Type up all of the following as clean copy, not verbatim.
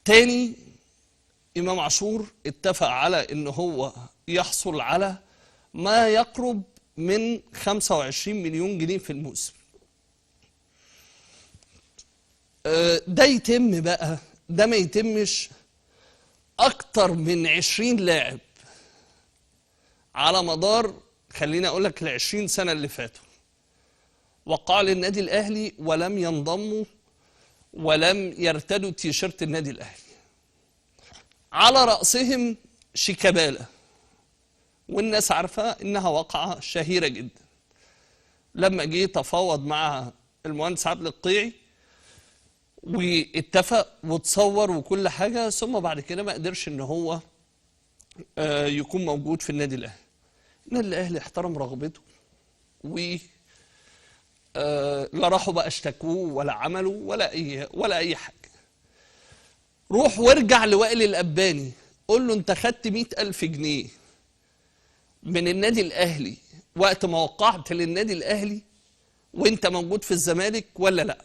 تاني إمام عاشور اتفق على إن هو يحصل على ما يقرب من 25 مليون جنيه في الموسم. ده يتم بقى، ده ما يتمش أكتر من 20 لاعب على مدار خليني أقول لك ال20 سنة اللي فاتوا وقعوا للنادي الأهلي ولم ينضموا ولم يرتدوا تيشيرت النادي الأهلي. على رأسهم شيكابالا، والناس عارفة إنها واقعة شهيرة جدا. لما جه تفاوض مع المهندس عادل القيعي واتفق وتصور وكل حاجة، ثم بعد كده ما قدرش إن هو يكون موجود في النادي الأهلي. النادي الأهلي احترم رغبته و لا راحوا بقى اشتكوه ولا عملوا ولا أي حاجة. روح وارجع لوائل الأباني قول له أنت خدت 100,000 جنيه من النادي الأهلي وقت ما وقعت للنادي الأهلي وأنت موجود في الزمالك ولا لأ؟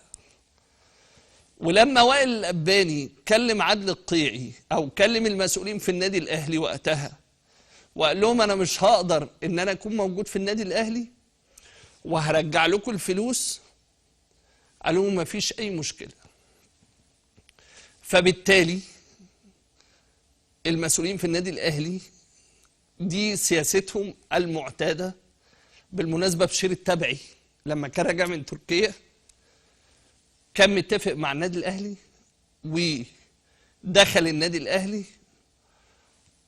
ولما وائل الأباني كلم عادل القيعي أو كلم المسؤولين في النادي الأهلي وقتها وقال لهم أنا مش هقدر إن أنا أكون موجود في النادي الأهلي وهرجع لكم الفلوس، قالوا ما فيش أي مشكلة. فبالتالي المسؤولين في النادي الأهلي دي سياستهم المعتادة. بالمناسبة بشير التبعي لما كان راجع من تركيا كان متفق مع النادي الأهلي ودخل النادي الأهلي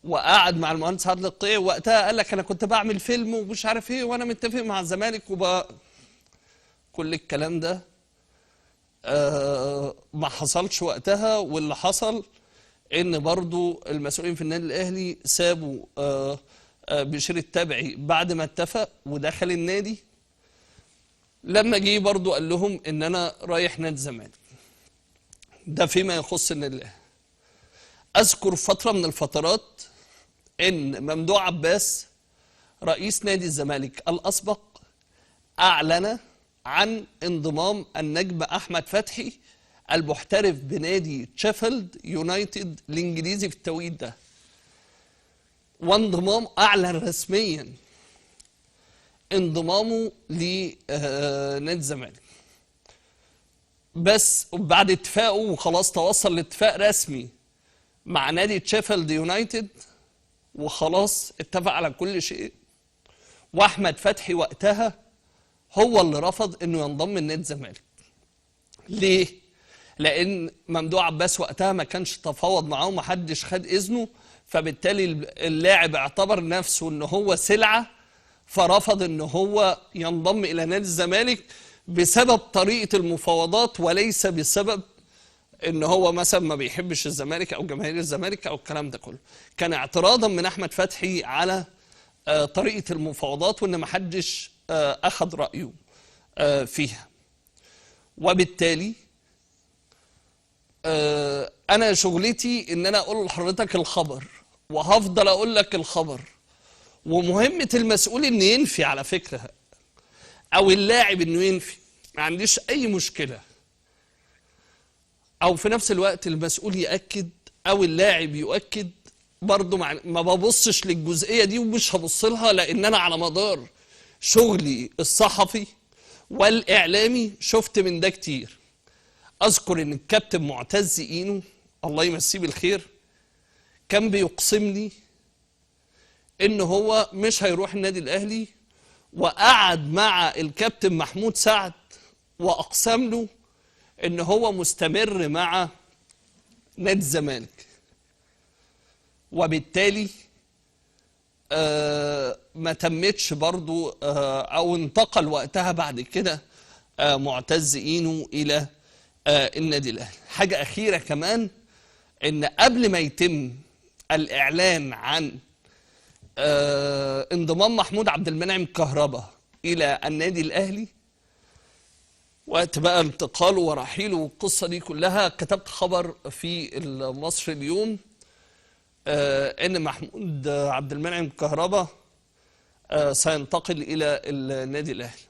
وقعد مع المهندس عادل القيعي، وقتها قال لك أنا كنت بعمل فيلم ومش عارف إيه وأنا متفق مع الزمالك كل الكلام ده ما حصلش وقتها. واللي حصل إن برضو المسؤولين في النادي الأهلي سابوا بشير التبعي بعد ما اتفق ودخل النادي. لما جه برضو قال لهم إن أنا رايح نادي الزمالك. ده فيما يخص النادي الأهلي. أذكر فترة من الفترات إن ممدوح عباس رئيس نادي الزمالك الأسبق أعلن عن انضمام النجم أحمد فتحي المحترف بنادي شيفيلد يونايتد الإنجليزي في التوقيت ده، وانضمام أعلن رسميا انضمامه لنادي الزمالك. بس بعد اتفاقه وخلاص توصل لاتفاق رسمي مع نادي شيفيلد يونايتد وخلاص اتفق على كل شيء، واحمد فتحي وقتها هو اللي رفض انه ينضم لنادي الزمالك. ليه؟ لان ممدوح عباس وقتها ما كانش تفاوض معاه ومحدش خد اذنه، فبالتالي اللاعب اعتبر نفسه ان هو سلعه فرفض ان هو ينضم الى نادي الزمالك بسبب طريقه المفاوضات وليس بسبب ان هو مثلا ما بيحبش الزمالك او جماهير الزمالك او الكلام ده كله. كان اعتراضا من احمد فتحي على طريقه المفاوضات وان ما حدش اخذ رايه فيها. وبالتالي انا شغلتي ان انا اقول لحضرتك الخبر وهفضل اقول لك الخبر، ومهمه المسؤول انه ينفي على فكره او اللاعب انه ينفي، ما عنديش اي مشكله. او في نفس الوقت المسؤول ياكد او اللاعب يؤكد، برضه ما ببصش للجزئيه دي ومش هبص لها، لان انا على مدار شغلي الصحفي والاعلامي شفت من ده كتير. اذكر ان الكابتن معتز اينو الله يمسيه بالخير كان بيقسم لي ان هو مش هيروح النادي الاهلي، وقعد مع الكابتن محمود سعد واقسم له ان هو مستمر مع نادي الزمالك. وبالتالي ما تمتش برضو او انتقل وقتها بعد كده معتز اينو الى النادي الاهلي. حاجه اخيره كمان، ان قبل ما يتم الاعلان عن انضمام محمود عبد المنعم كهربا الى النادي الاهلي وقت بقى انتقاله ورحيله والقصه دي كلها، كتبت خبر في المصري اليوم ان محمود عبد المنعم كهربا سينتقل الى النادي الاهلي.